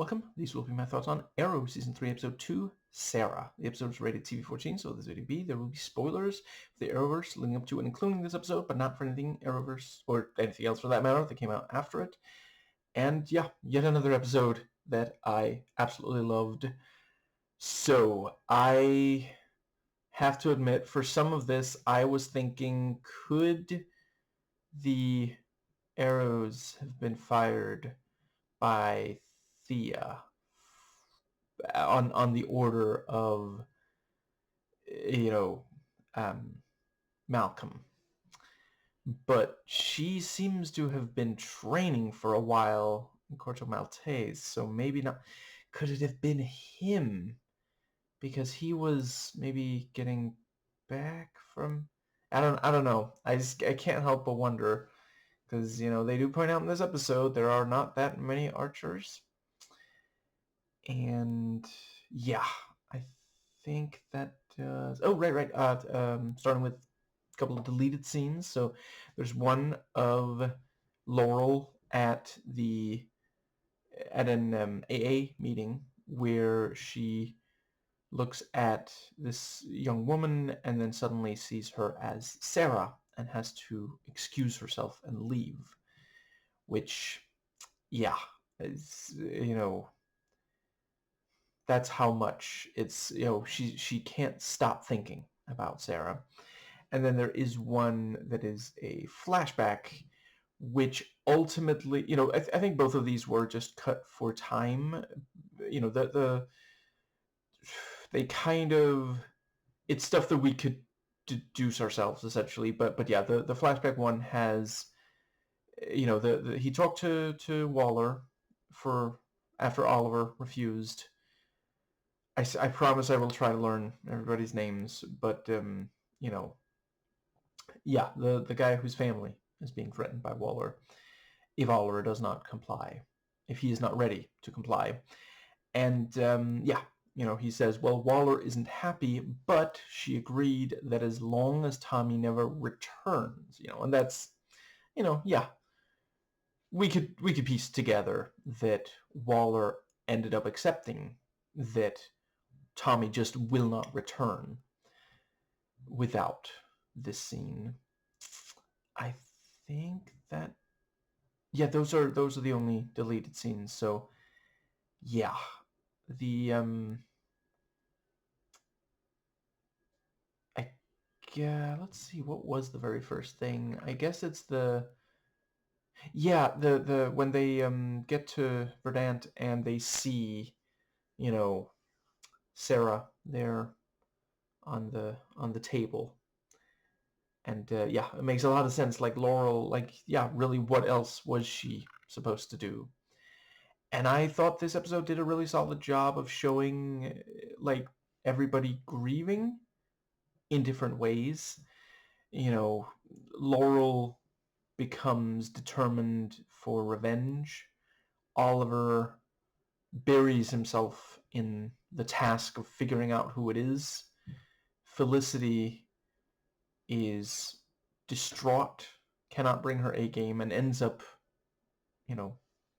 Welcome. These will be my thoughts on Arrow Season 3, Episode 2, Sara. The episode is rated TV-14, so this is rated B. There will be spoilers for the Arrowverse leading up to and including this episode, but not for anything Arrowverse, or anything else for that matter, that came out after it. And yeah, yet another episode that I absolutely loved. So, I have to admit, for some of this, I was thinking, could the arrows have been fired by Thea on the order of, you know, um, Malcolm? But she seems to have been training for a while in Corto Maltese, so maybe not. Could it have been him? Because he was maybe getting back from... I don't know. I can't help but wonder, because they do point out in this episode there are not that many archers, and yeah, I think that oh, right. Starting with a couple of deleted scenes. So there's one of Laurel at an AA meeting where she looks at this young woman and then suddenly sees her as Sara and has to excuse herself and leave, which, yeah, is, that's how much it's, she can't stop thinking about Sara. And then there is one that is a flashback, which ultimately, I think both of these were just cut for time. They kind of, it's stuff that we could deduce ourselves essentially. But yeah, the flashback one has, he talked to Waller for after Oliver refused. I promise I will try to learn everybody's names, but yeah, the guy whose family is being threatened by Waller if Waller does not comply, if he is not ready to comply. And yeah, he says, well, Waller isn't happy, but she agreed that as long as Tommy never returns, and that's, yeah, we could piece together that Waller ended up accepting that Tommy just will not return without this scene. I think that, yeah, those are the only deleted scenes. So yeah, the yeah, let's see, what was the very first thing? I guess it's the when they get to Verdant and they see, Sara there on the table. And yeah, it makes a lot of sense. Like Laurel, like, yeah, really, what else was she supposed to do? And I thought this episode did a really solid job of showing, like, everybody grieving in different ways. Laurel becomes determined for revenge. Oliver buries himself in the task of figuring out who it is. Felicity is distraught, cannot bring her A game, and ends up,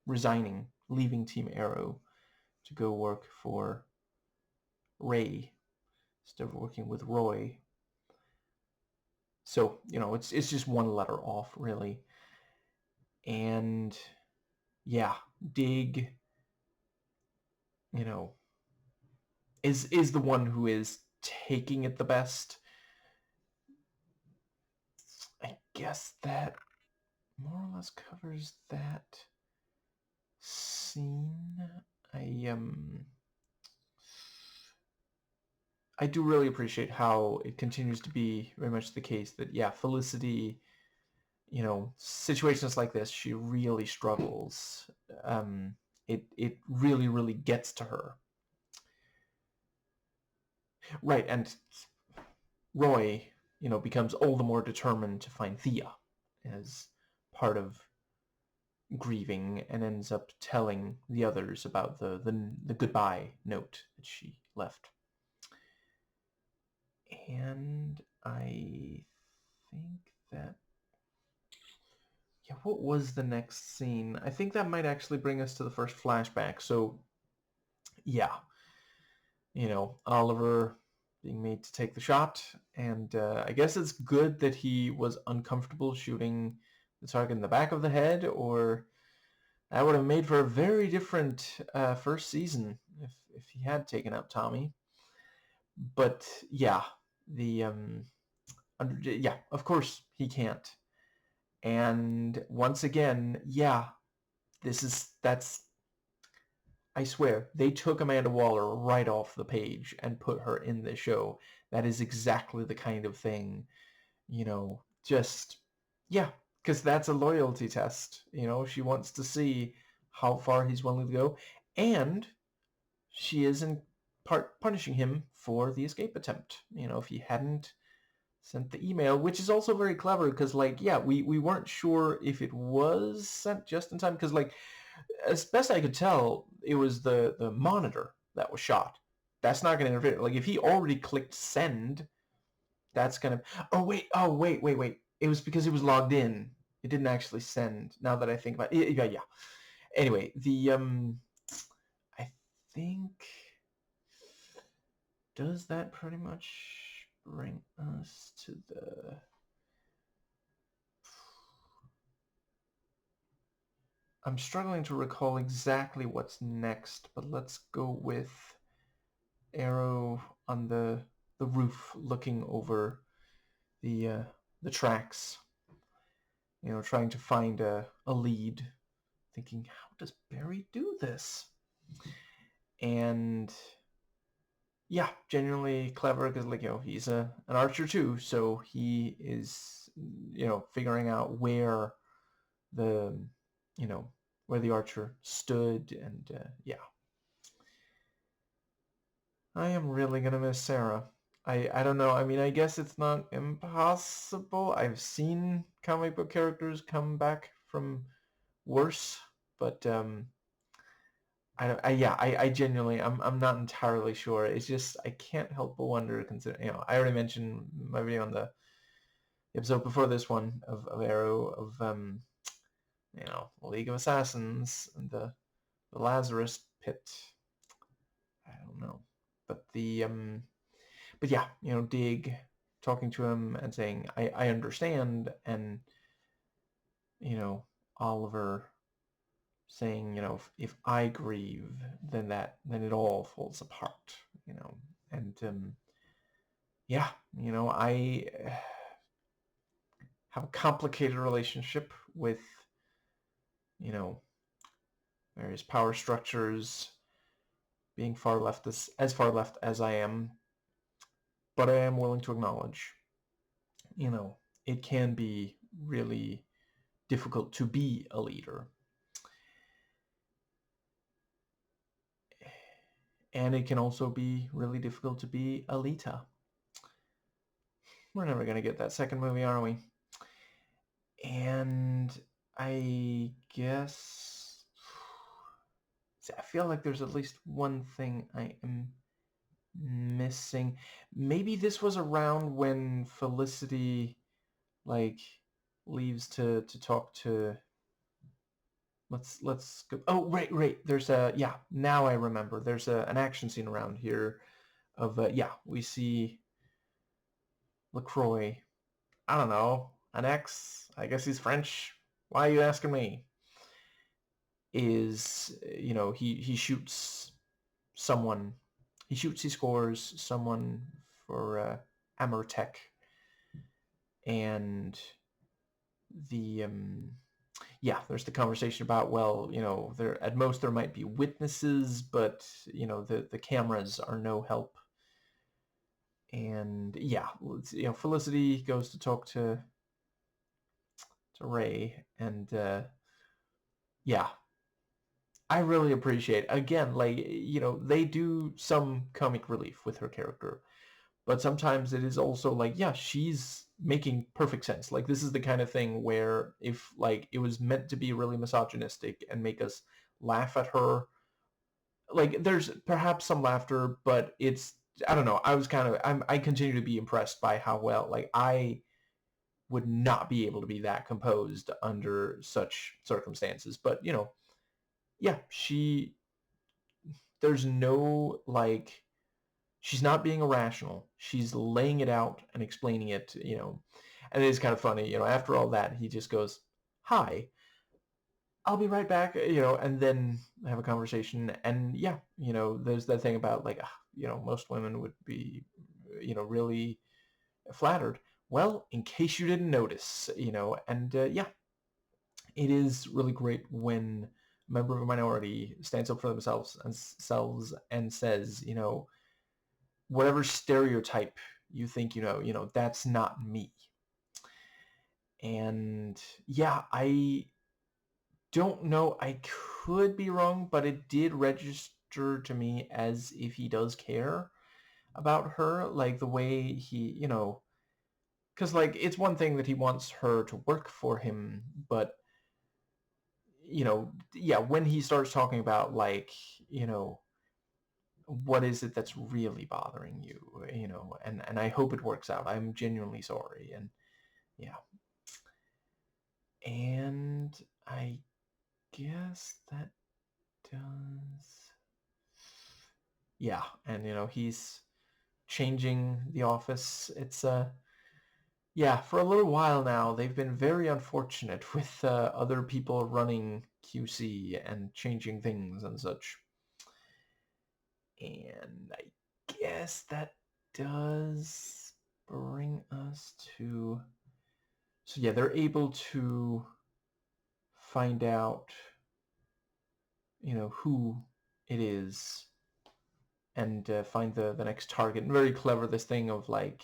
resigning, leaving Team Arrow to go work for Ray instead of working with Roy. So, it's just one letter off, really. And yeah, Dig, is the one who is taking it the best. I guess that more or less covers that scene. I do really appreciate how it continues to be very much the case that, yeah, Felicity, situations like this, she really struggles. It really, really gets to her. Right, and Roy, becomes all the more determined to find Thea as part of grieving, and ends up telling the others about the goodbye note that she left. And I think that, yeah, what was the next scene? I think that might actually bring us to the first flashback. So yeah, Oliver being made to take the shot, and I guess it's good that he was uncomfortable shooting the target in the back of the head, or that would have made for a very different first season if he had taken out Tommy. But yeah, the yeah, of course he can't. And once again, yeah, that's I swear, they took Amanda Waller right off the page and put her in the show. That is exactly the kind of thing, just, yeah, because that's a loyalty test. She wants to see how far he's willing to go. And she is in part punishing him for the escape attempt. If he hadn't sent the email, which is also very clever because, like, yeah, we weren't sure if it was sent just in time because, like, as best I could tell, it was the monitor that was shot. That's not going to interfere. Like, if he already clicked send, that's going to... Oh, wait. It was because it was logged in. It didn't actually send, now that I think about it. Yeah. Anyway, I think... Does that pretty much bring us to the... I'm struggling to recall exactly what's next, but let's go with Arrow on the roof looking over the tracks, trying to find a lead, thinking, how does Barry do this? And yeah, genuinely clever because, like, he's an archer too, so he is, figuring out where the, where the archer stood, and yeah. I am really gonna miss Sarah. I don't know. I mean, I guess it's not impossible. I've seen comic book characters come back from worse, but I genuinely, I'm not entirely sure. It's just I can't help but wonder. Consider, I already mentioned my video on the episode before this one of Arrow of League of Assassins and the Lazarus Pit. I don't know, but but yeah, Dig talking to him and saying, I understand, and Oliver saying, if I grieve, then it all falls apart, and yeah, I have a complicated relationship with, various power structures, being far left, as far left as I am, but I am willing to acknowledge, it can be really difficult to be a leader. And it can also be really difficult to be Alita. We're never going to get that second movie, are we? And I guess... I feel like there's at least one thing I am missing. Maybe this was around when Felicity, like, leaves to talk to... Let's go. Oh, right. There's now I remember. There's an action scene around here of, we see LaCroix. I don't know, an ex, I guess he's French. Why are you asking me? Is, he shoots someone. He scores someone for Amertech. And the, there's the conversation about, well, there at most there might be witnesses, but, the cameras are no help. And yeah, Felicity goes to talk to Ray, and yeah, I really appreciate, again, like, they do some comic relief with her character, but sometimes it is also like, yeah, she's making perfect sense. Like, this is the kind of thing where if, like, it was meant to be really misogynistic and make us laugh at her, like, there's perhaps some laughter, but it's, I don't know, I continue to be impressed by how well, like, I would not be able to be that composed under such circumstances. But, yeah, she there's no, like, she's not being irrational. She's laying it out and explaining it, and it is kind of funny, after all that, he just goes, hi, I'll be right back, and then have a conversation. And yeah, there's that thing about like, most women would be, really flattered. Well, in case you didn't notice, and yeah, it is really great when a member of a minority stands up for themselves and says, whatever stereotype you think, that's not me. And yeah, I don't know. I could be wrong, but it did register to me as if he does care about her, like the way he, because like it's one thing that he wants her to work for him, but yeah, when he starts talking about like, what is it that's really bothering you, and I hope it works out. I'm genuinely sorry, and yeah, and I guess that does. Yeah, and he's changing the office. It's yeah, for a little while now they've been very unfortunate with other people running QC and changing things and such. And I guess that does bring us to, so yeah, they're able to find out, who it is, and find the next target. And very clever, this thing of like,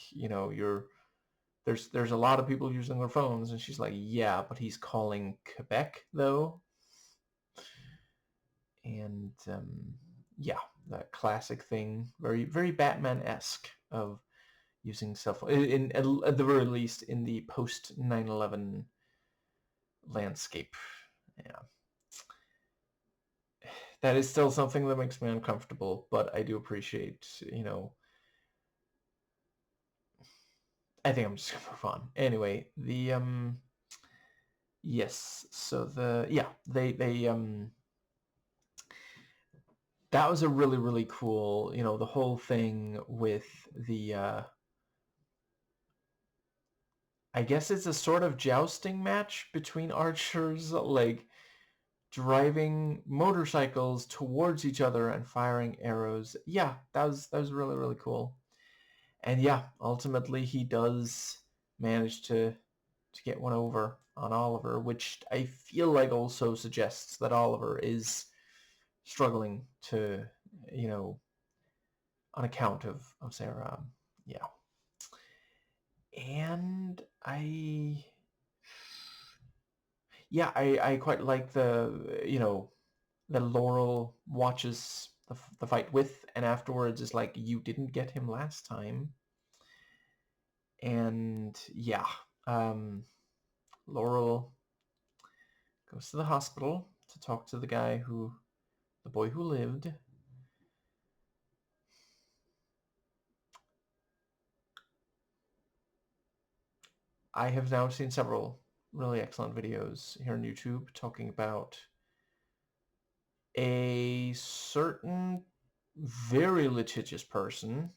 there's a lot of people using their phones, and she's like, yeah, but he's calling Quebec though. And yeah, that classic thing, very very Batman-esque, of using cell phone at the very least in the post 9/11 landscape. Yeah, that is still something that makes me uncomfortable, but I do appreciate, I think I'm just gonna move on. Anyway, the yes, so they that was a really really cool, the whole thing with the I guess it's a sort of jousting match between archers, like driving motorcycles towards each other and firing arrows. Yeah, that was really really cool. And yeah, ultimately he does manage to get one over on Oliver, which I feel like also suggests that Oliver is struggling to, you know, on account of Sarah. Yeah. And yeah, I quite like the, that Laurel watches the fight with, and afterwards is like, you didn't get him last time. And yeah, Laurel goes to the hospital to talk to the boy who lived. I have now seen several really excellent videos here on YouTube talking about a certain very litigious person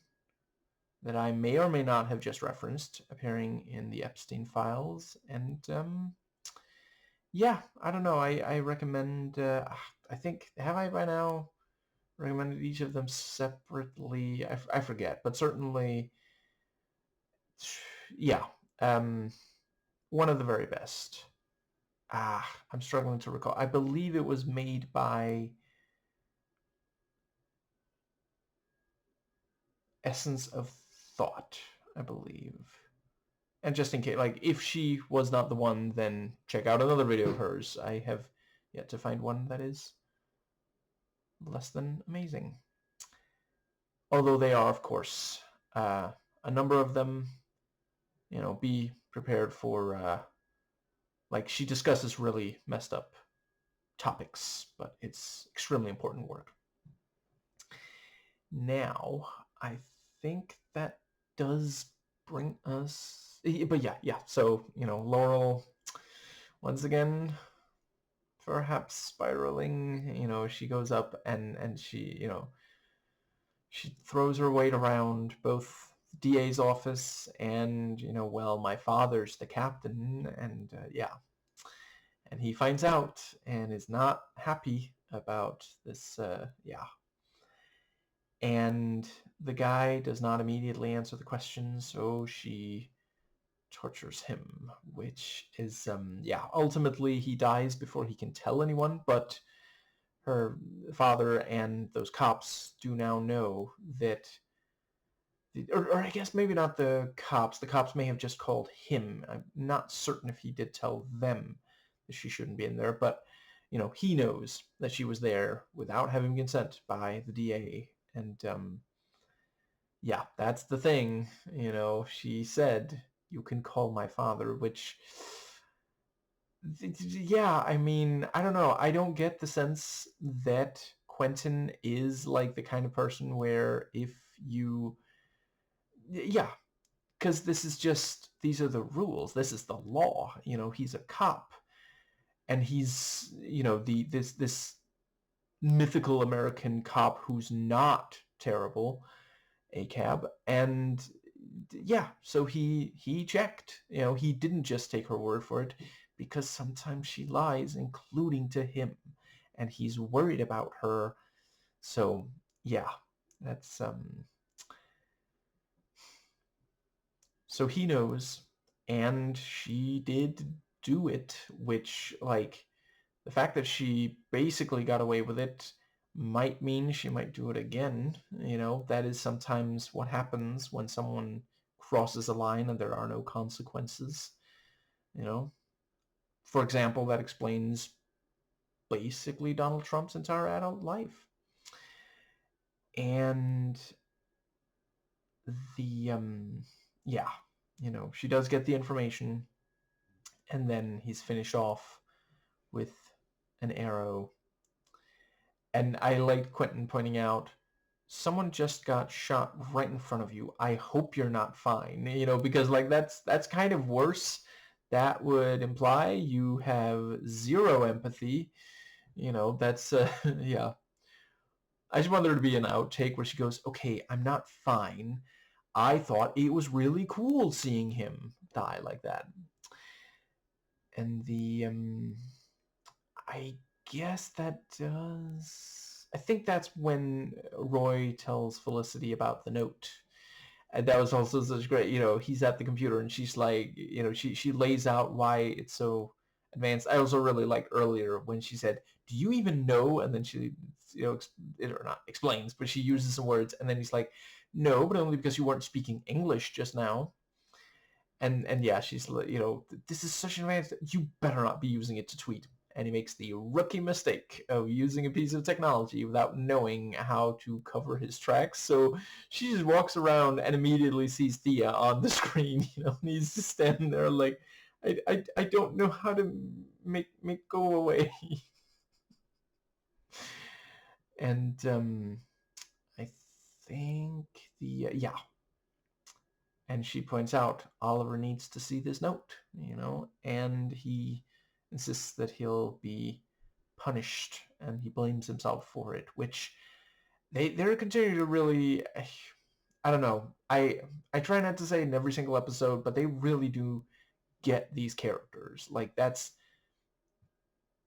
that I may or may not have just referenced appearing in the Epstein files. And yeah, I don't know. I recommend, I think, have I by now recommended each of them separately? I forget, but certainly, yeah, one of the very best. I'm struggling to recall. I believe it was made by Essence of Thought, I believe. And just in case, like, if she was not the one, then check out another video of hers. I have yet to find one that is less than amazing. Although they are, of course, a number of them, be prepared for, like, she discusses really messed up topics, but it's extremely important work. Now, I think that does bring us, but yeah, so, Laurel, once again, perhaps spiraling. She goes up and she throws her weight around both the DA's office and, well, my father's the captain, and yeah. And he finds out and is not happy about this, yeah. And the guy does not immediately answer the question, so she tortures him, which is, yeah, ultimately he dies before he can tell anyone, but her father and those cops do now know that, or I guess maybe not the cops. The cops may have just called him. I'm not certain if he did tell them that she shouldn't be in there, but, he knows that she was there without having consent by the DA. And, yeah, that's the thing. She said, you can call my father, which, yeah, I mean, I don't know. I don't get the sense that Quentin is like the kind of person where if you, yeah, because these are the rules. This is the law. He's a cop, and he's, this mythical American cop who's not terrible, a cab, and yeah, so he checked. He didn't just take her word for it, because sometimes she lies, including to him, and he's worried about her. So yeah, that's so he knows, and she did do it, which, like, the fact that she basically got away with it might mean she might do it again. That is sometimes what happens when someone crosses a line and there are no consequences. You know, for example, that explains basically Donald Trump's entire adult life. And the yeah, she does get the information, and then he's finished off with an arrow. And I liked Quentin pointing out, someone just got shot right in front of you. I hope you're not fine. Because, like, that's kind of worse. That would imply you have zero empathy. That's yeah. I just want there to be an outtake where she goes, okay, I'm not fine. I thought it was really cool seeing him die like that. And I guess that does. I think that's when Roy tells Felicity about the note. And that was also such great, he's at the computer and she's like, she lays out why it's so advanced. I also really liked earlier when she said, do you even know? And then she, or not explains, but she uses some words. And then he's like, no, but only because you weren't speaking English just now. And yeah, she's like, this is such an advanced, you better not be using it to tweet. And he makes the rookie mistake of using a piece of technology without knowing how to cover his tracks. So she just walks around and immediately sees Thea on the screen. And he's just standing there like, I don't know how to make go away. And I think yeah. And she points out Oliver needs to see this note, and he insists that he'll be punished, and he blames himself for it, which they're continuing to really, I don't know. I try not to say in every single episode, but they really do get these characters. Like, that's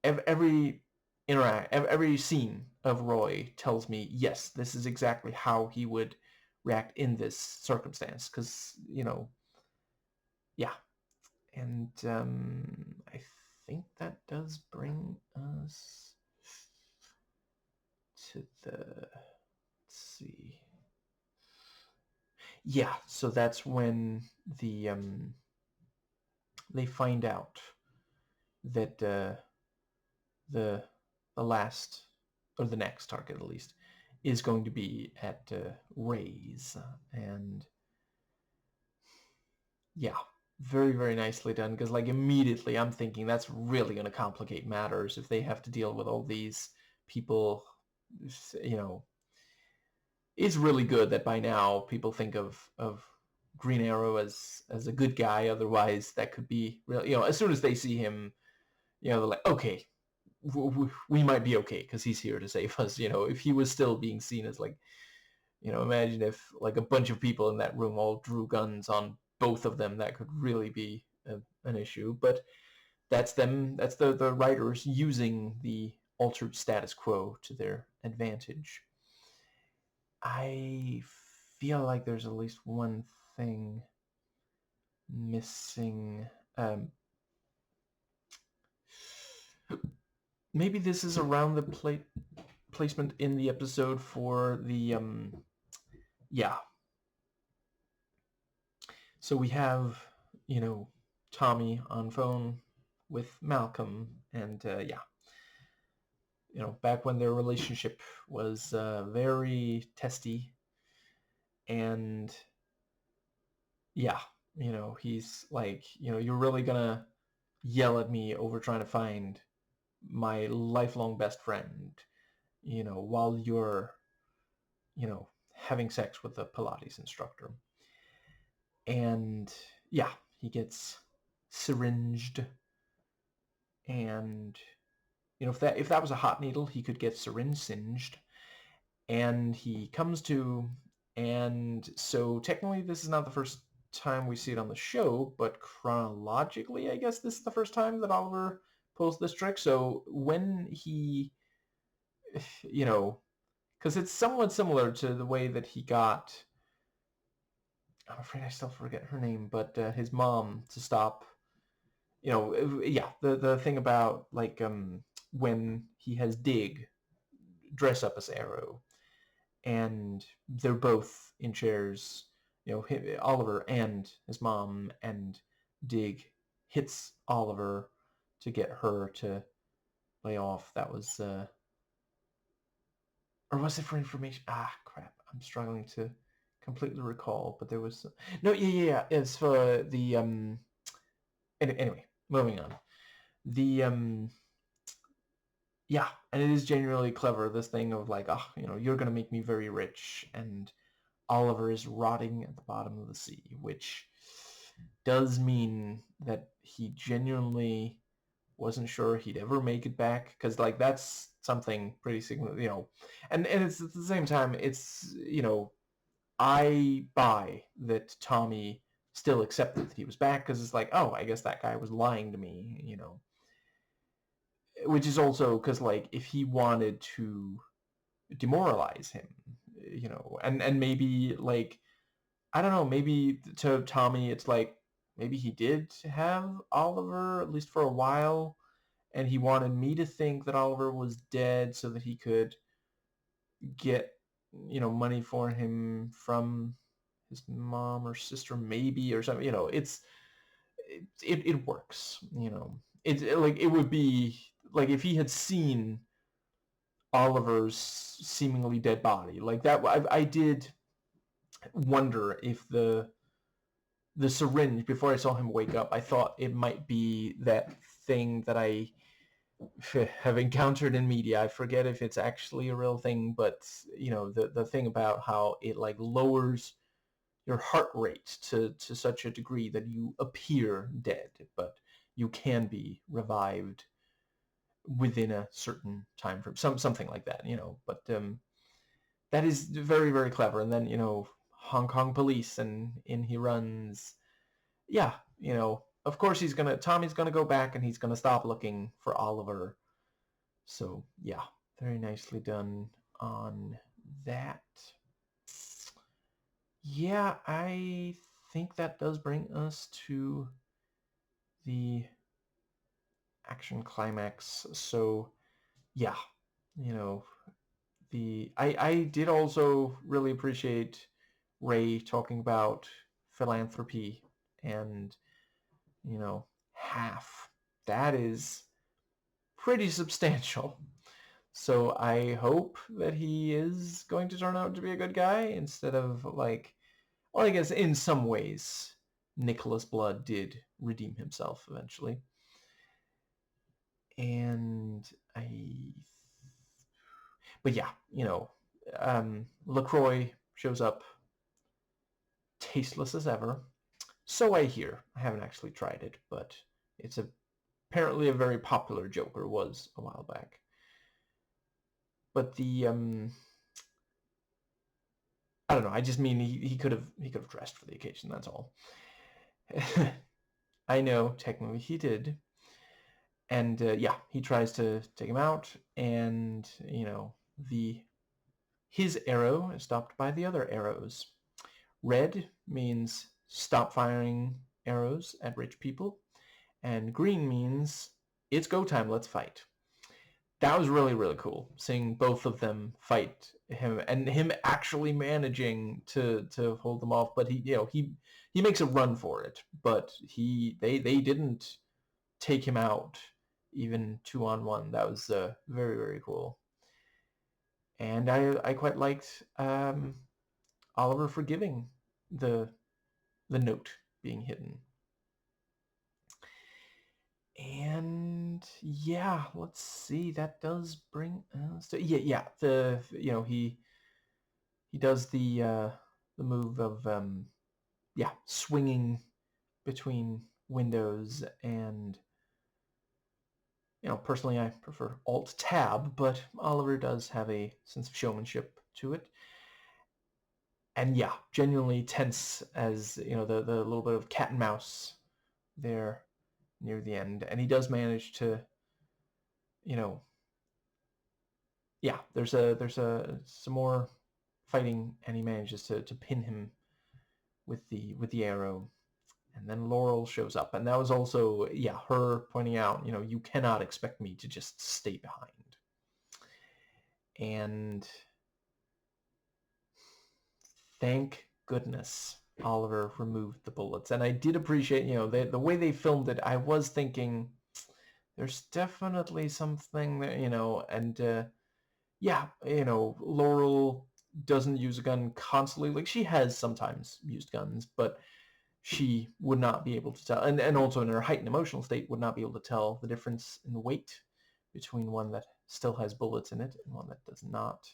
every every scene of Roy tells me, yes, this is exactly how he would react in this circumstance, because yeah. And I think that does bring us to let's see. Yeah, so that's when they find out that the last, or the next target at least, is going to be at Ray's. And yeah, very, very nicely done, because, like, immediately I'm thinking that's really going to complicate matters if they have to deal with all these people. It's really good that by now people think of Green Arrow as a good guy. Otherwise, that could be real. As soon as they see him, they're like, okay, we might be okay because he's here to save us. If he was still being seen as like, imagine if like a bunch of people in that room all drew guns on both of them, that could really be an issue. But that's them. That's the writers using the altered status quo to their advantage. I feel like there's at least one thing missing. Maybe this is around the placement in the episode for the yeah. So we have Tommy on phone with Malcolm, and yeah, back when their relationship was very testy, and yeah, he's like, you're really gonna yell at me over trying to find my lifelong best friend, while you're, having sex with a Pilates instructor. And yeah, he gets syringed, and if that was a hot needle, he could get syringe singed, and he comes to, and so technically this is not the first time we see it on the show, but chronologically, I guess this is the first time that Oliver pulls this trick. So when he, because it's somewhat similar to the way that he got, I'm afraid I still forget her name, but his mom to stop, yeah, the thing about like when he has Dig dress up as Arrow, and they're both in chairs, Oliver and his mom, and Dig hits Oliver to get her to lay off. That was, or was it for information? Ah, crap. I'm struggling to completely recall, but there was, no, yeah. It's for the, anyway, moving on. The, yeah, and it is genuinely clever, this thing of like, oh, you're going to make me very rich, and Oliver is rotting at the bottom of the sea, which does mean that he genuinely wasn't sure he'd ever make it back, because like that's something pretty significant, and it's at the same time, it's, I buy that Tommy still accepted that he was back, because it's like, oh, I guess that guy was lying to me, which is also because like if he wanted to demoralize him, and maybe like, I don't know, maybe to Tommy it's like maybe he did have Oliver at least for a while, and he wanted me to think that Oliver was dead so that he could get money for him from his mom or sister maybe, or something. It works. Like it would be like if he had seen Oliver's seemingly dead body like that. I did wonder if the syringe, before I saw him wake up, I thought it might be that thing that I have encountered in media. I forget if it's actually a real thing, but the thing about how it like lowers your heart rate to such a degree that you appear dead, but you can be revived within a certain time frame, something like that, but that is very, very clever. And then, Hong Kong police, and in he runs. Yeah, of course Tommy's gonna go back, and he's gonna stop looking for Oliver. So yeah, very nicely done on that. Yeah, I think that does bring us to the action climax. So yeah, you know, I did also really appreciate Ray talking about philanthropy, and half. That is pretty substantial. So I hope that he is going to turn out to be a good guy instead of like, well, I guess in some ways Nicholas Blood did redeem himself eventually. And but yeah, LaCroix shows up tasteless as ever. So I hear. I haven't actually tried it, but it's apparently a very popular joke, or was a while back. But the I don't know. I just mean he could have dressed for the occasion. That's all. I know technically he did, and yeah, he tries to take him out, and the his arrow is stopped by the other arrows. Red means stop firing arrows at rich people, and green means it's go time, let's fight. That was really, really cool, seeing both of them fight him, and him actually managing to hold them off. But he makes a run for it, but they didn't take him out even 2-on-1. That was very, very cool. And I quite liked Oliver forgiving the note being hidden. And yeah, let's see. That does bring us to yeah. He does the move of swinging between windows, and personally I prefer Alt Tab, but Oliver does have a sense of showmanship to it. And yeah, genuinely tense as the little bit of cat and mouse there near the end, and he does manage to yeah, there's some more fighting, and he manages to pin him with the arrow. And then Laurel shows up, and that was also her pointing out, you cannot expect me to just stay behind. And thank goodness Oliver removed the bullets. And I did appreciate, the way they filmed it. I was thinking there's definitely something that, and Laurel doesn't use a gun constantly. Like, she has sometimes used guns, but she would not be able to tell, and also in her heightened emotional state, would not be able to tell the difference in the weight between one that still has bullets in it and one that does not.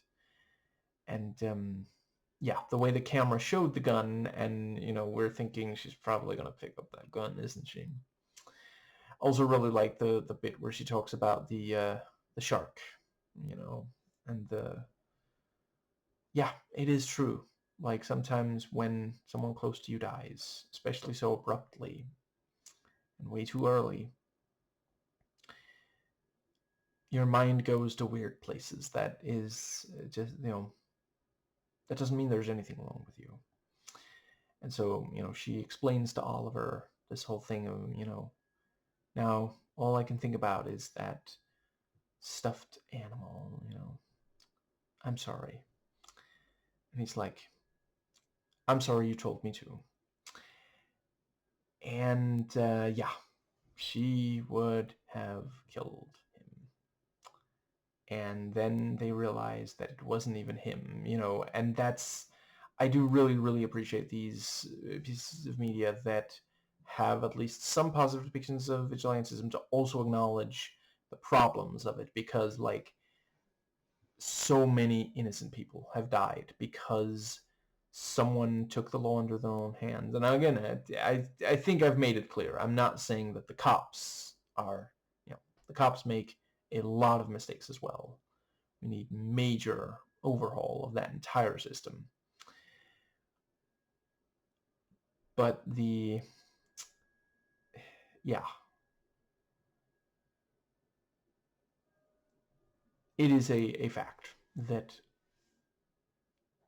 And the way the camera showed the gun, and we're thinking she's probably going to pick up that gun, isn't she? Also really like the bit where she talks about the shark, and it is true. Like, sometimes when someone close to you dies, especially so abruptly and way too early, your mind goes to weird places. That is just, that doesn't mean there's anything wrong with you. And so, she explains to Oliver this whole thing of, now all I can think about is that stuffed animal, I'm sorry. And he's like, I'm sorry you told me to. And she would have killed him. And then they realized that it wasn't even him, and I do really, really appreciate these pieces of media that have at least some positive depictions of vigilantism, to also acknowledge the problems of it, because, like, so many innocent people have died because someone took the law into their own hands. And again, I think I've made it clear. I'm not saying that the cops are, the cops make a lot of mistakes as well. We need major overhaul of that entire system. But it is a fact that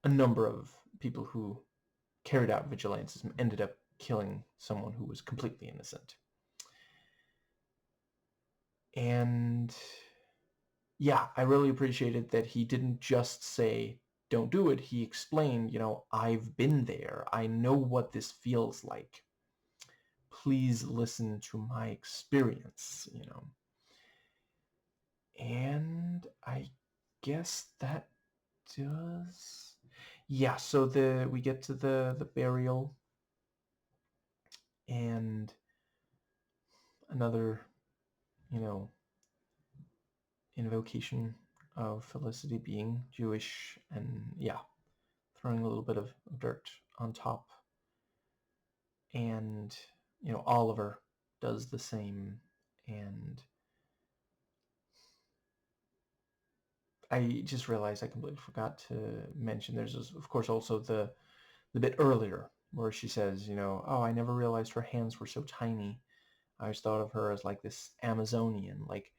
a number of people who carried out vigilantism ended up killing someone who was completely innocent. And I really appreciated that he didn't just say, don't do it. He explained, I've been there. I know what this feels like. Please listen to my experience, And I guess that does... Yeah, so we get to the burial, and another, invocation of Felicity being Jewish, and throwing a little bit of dirt on top. And Oliver does the same, And I just realized I completely forgot to mention there's, of course, also the bit earlier where she says, oh, I never realized her hands were so tiny. I always thought of her as like this Amazonian, like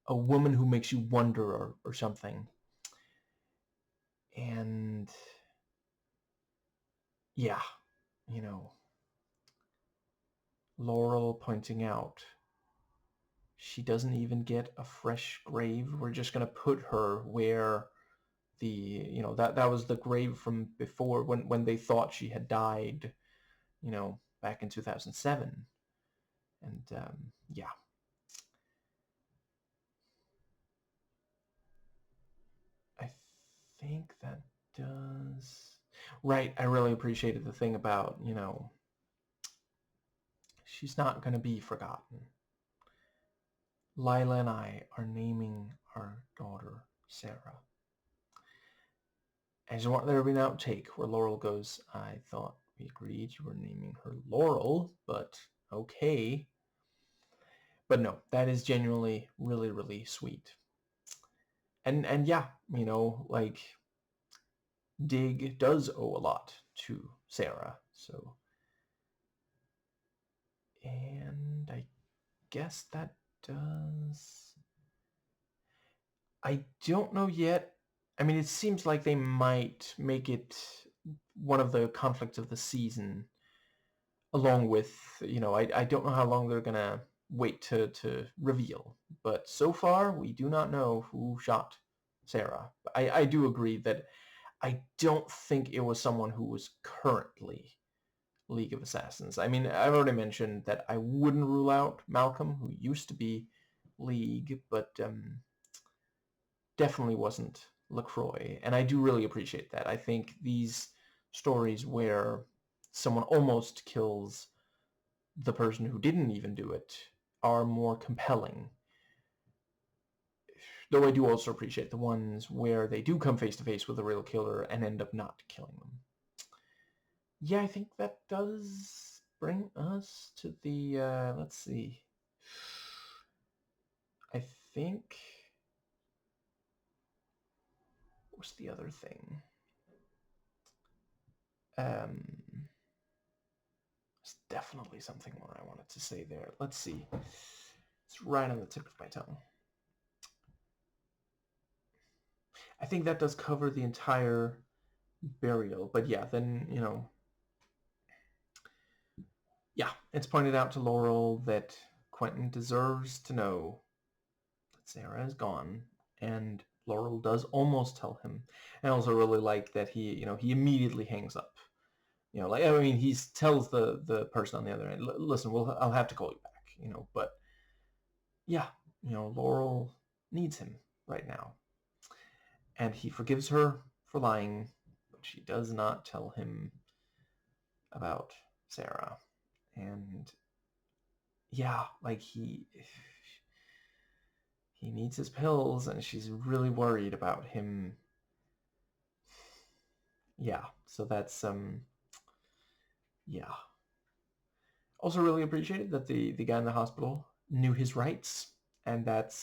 a woman who makes you wonder or something. And yeah, Laurel pointing out she doesn't even get a fresh grave. We're just going to put her where that was the grave from before when they thought she had died, back in 2007. And yeah. I think that does... Right, I really appreciated the thing about, she's not going to be forgotten. Lila and I are naming our daughter Sara. I just want there to be an outtake where Laurel goes, I thought we agreed you were naming her Laurel, but okay. But no, that is genuinely really, really sweet. And yeah, like Dig does owe a lot to Sara, so... And I guess that does... I don't know yet. I mean, it seems like they might make it one of the conflicts of the season, along with, I don't know how long they're gonna wait to reveal. But so far, we do not know who shot Sara. I do agree that I don't think it was someone who was currently League of Assassins. I mean, I've already mentioned that I wouldn't rule out Malcolm, who used to be League, but definitely wasn't LaCroix. And I do really appreciate that. I think these stories where someone almost kills the person who didn't even do it are more compelling. Though I do also appreciate the ones where they do come face to face with a real killer and end up not killing them. Yeah, I think that does bring us to the, let's see. I think... What's the other thing? There's definitely something more I wanted to say there. Let's see. It's right on the tip of my tongue. I think that does cover the entire burial. But yeah, then, yeah, it's pointed out to Laurel that Quentin deserves to know that Sara is gone. And Laurel does almost tell him. And I also really like that he immediately hangs up. Like, I mean, he tells the person on the other end, listen, I'll have to call you back, but yeah, Laurel needs him right now. And he forgives her for lying, but she does not tell him about Sara. And yeah, like he needs his pills, and she's really worried about him. Yeah, so that's yeah. Also really appreciated that the guy in the hospital knew his rights, and that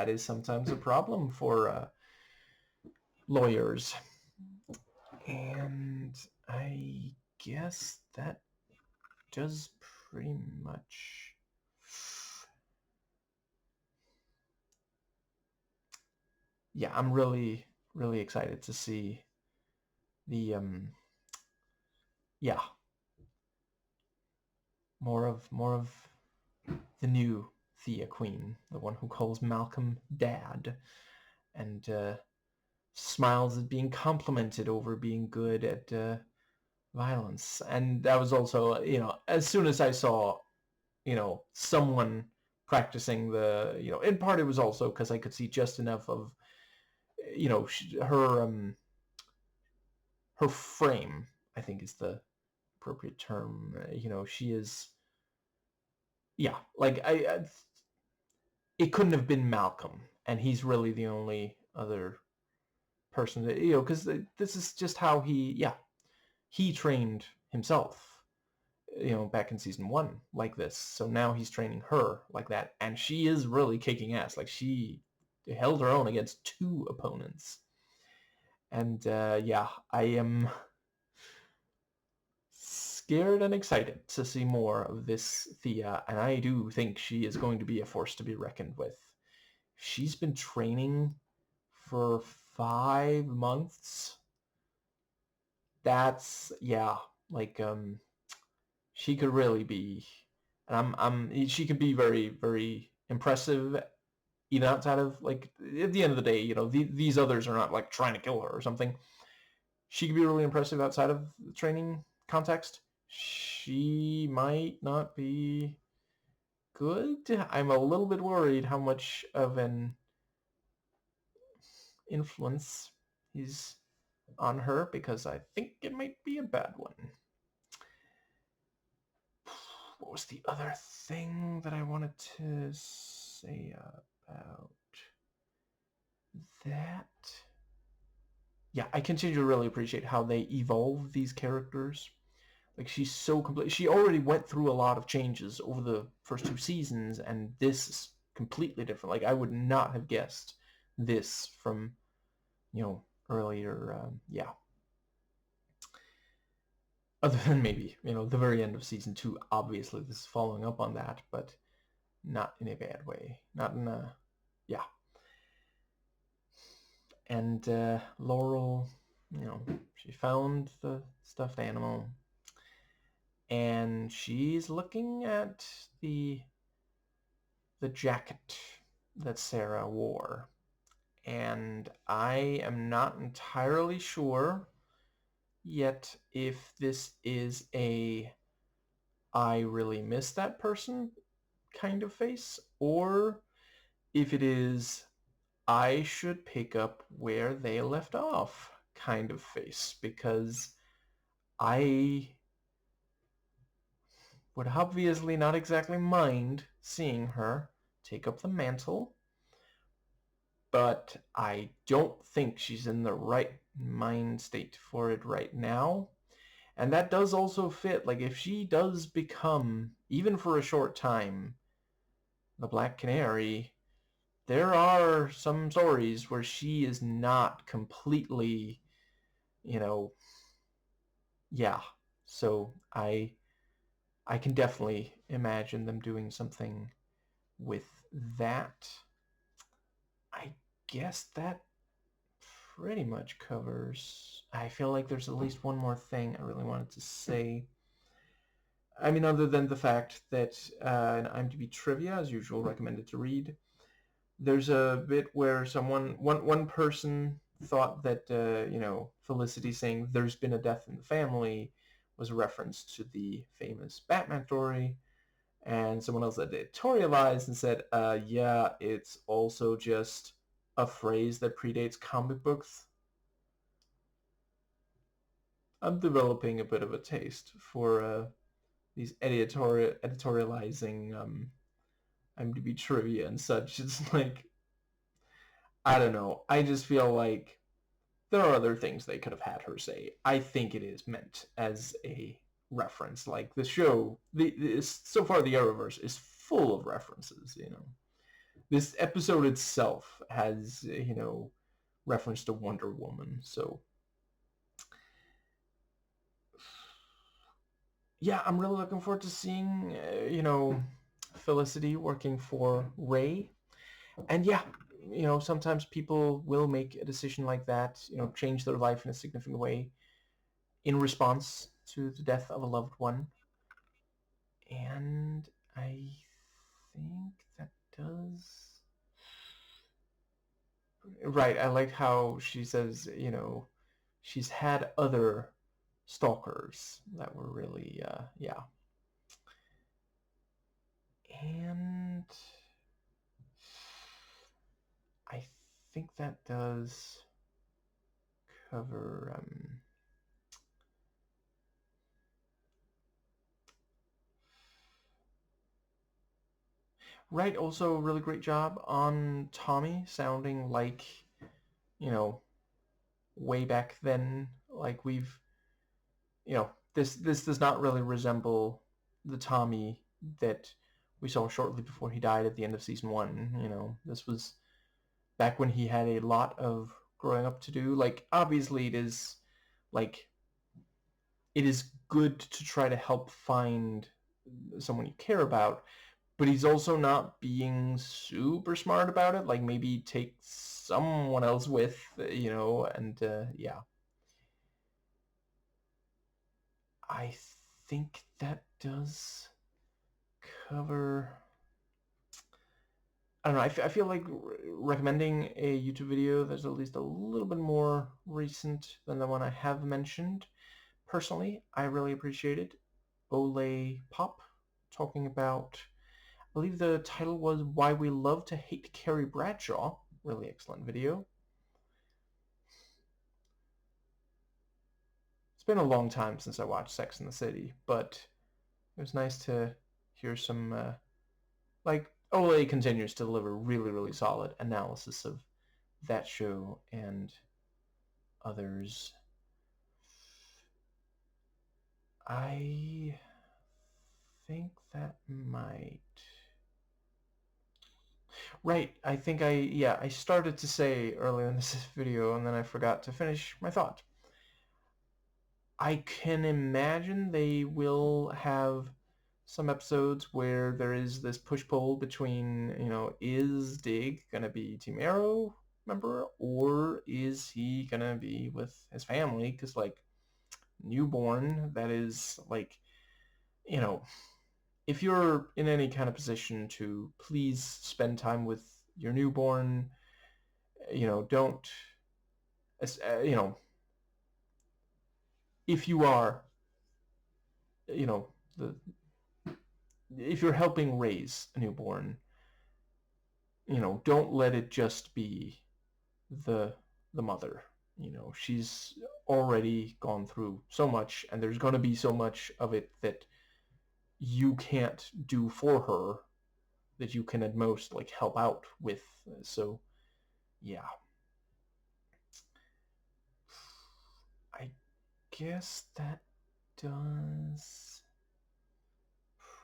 is sometimes a problem for lawyers. And I guess that does pretty much... Yeah, I'm really, really excited to see the yeah, more of the new Thea Queen, the one who calls Malcolm Dad, and smiles at being complimented over being good at violence. And that was also, as soon as I saw, someone practicing the, in part it was also because I could see just enough of, her frame, I think is the appropriate term. She is, yeah, like it couldn't have been Malcolm, and he's really the only other person that, because this is just how he trained himself. back in season 1 like this. So now he's training her like that, and she is really kicking ass. Like, she held her own against 2 opponents. And yeah, I am scared and excited to see more of this Thea, and I do think she is going to be a force to be reckoned with. She's been training for 5 months. That's, yeah, like, she could really be, and she could be very, very impressive, even outside of, like, at the end of the day, these others are not, like, trying to kill her or something. She could be really impressive outside of the training context. She might not be good. I'm a little bit worried how much of an influence he's on her, because I think it might be a bad one. What was the other thing that I wanted to say about that? Yeah, I continue to really appreciate how they evolve these characters. Like, she's so complete. She already went through a lot of changes over the first 2 seasons, and this is completely different. Like, I would not have guessed this from, earlier, yeah. Other than maybe, the very end of season 2. Obviously, this is following up on that, but not in a bad way. Not in a, yeah. And Laurel, she found the stuffed animal, and she's looking at the jacket that Sara wore. And I am not entirely sure yet if this is a I really miss that person kind of face, or if it is I should pick up where they left off kind of face, because I would obviously not exactly mind seeing her take up the mantle, but I don't think she's in the right mind state for it right now. And that does also fit, like, if she does become, even for a short time, the Black Canary, there are some stories where she is not completely, yeah. So I can definitely imagine them doing something with that. I guess that pretty much covers. I feel like there's at least one more thing I really wanted to say. I mean, other than the fact that in IMDb trivia, as usual, recommended to read, there's a bit where one person thought that, Felicity saying there's been a death in the family was a reference to the famous Batman story, and someone else editorialized and said, yeah, it's also just a phrase that predates comic books. I'm developing a bit of a taste for these editorializing IMDb trivia and such. It's like, I don't know. I just feel like there are other things they could have had her say. I think it is meant as a reference. Like, the show, so far the Arrowverse is full of references. This episode itself has, reference to Wonder Woman. So yeah, I'm really looking forward to seeing, Felicity working for Ray. And yeah, sometimes people will make a decision like that, change their life in a significant way in response to the death of a loved one. And I think that does... Right, I like how she says, she's had other stalkers that were really, yeah. And I think that does cover, right, also really great job on Tommy sounding like, way back then. Like, this does not really resemble the Tommy that we saw shortly before he died at the end of season 1. You know, this was back when he had a lot of growing up to do. Like, obviously it is, like, it is good to try to help find someone you care about, but he's also not being super smart about it. Like, maybe take someone else with, you know, and yeah. I think that does cover... I don't know, I feel like recommending a YouTube video that's at least a little bit more recent than the one I have mentioned. Personally, I really appreciate it. Ole Pop talking about, I believe the title was Why We Love to Hate Carrie Bradshaw. Really excellent video. It's been a long time since I watched Sex and the City, but it was nice to hear some, like, Ole continues to deliver really, really solid analysis of that show and others. I think that might... Right, I think I started to say earlier in this video and then I forgot to finish my thought. I can imagine they will have some episodes where there is this push-pull between, you know, is Dig gonna be Team Arrow member or is he gonna be with his family? Because, like, newborn, that is, like, you know, if you're in any kind of position to please spend time with your newborn, you know, don't, you know, if you are, you know, if you're helping raise a newborn, you know, don't let it just be the mother. You know, she's already gone through so much, and there's going to be so much of it that you can't do for her that you can at most, like, help out with. So, yeah. I guess that does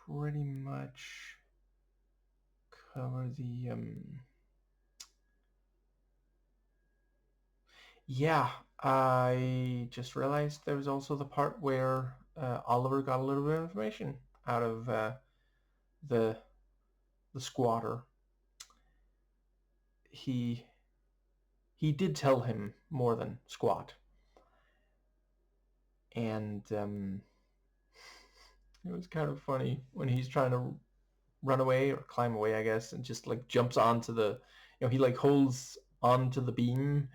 pretty much cover the, yeah, I just realized there was also the part where Oliver got a little bit of information out of the squatter. He did tell him more than squat, and it was kind of funny when he's trying to run away or climb away, I guess, and just, like, jumps onto the, you know, he, like, holds onto the beam,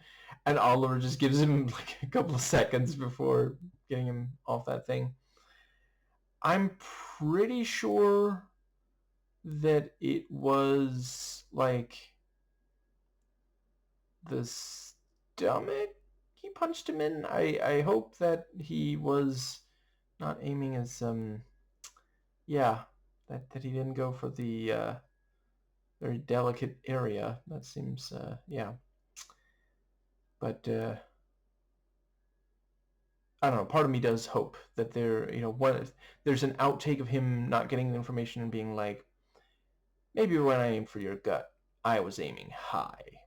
and Oliver just gives him, like, a couple of seconds before getting him off that thing. I'm pretty sure that it was, like, the stomach he punched him in. I hope that he was not aiming as, yeah, that he didn't go for the very delicate area. That seems, yeah. But I don't know, part of me does hope that there, you know, there's an outtake of him not getting the information and being like, maybe when I aimed for your gut, I was aiming high.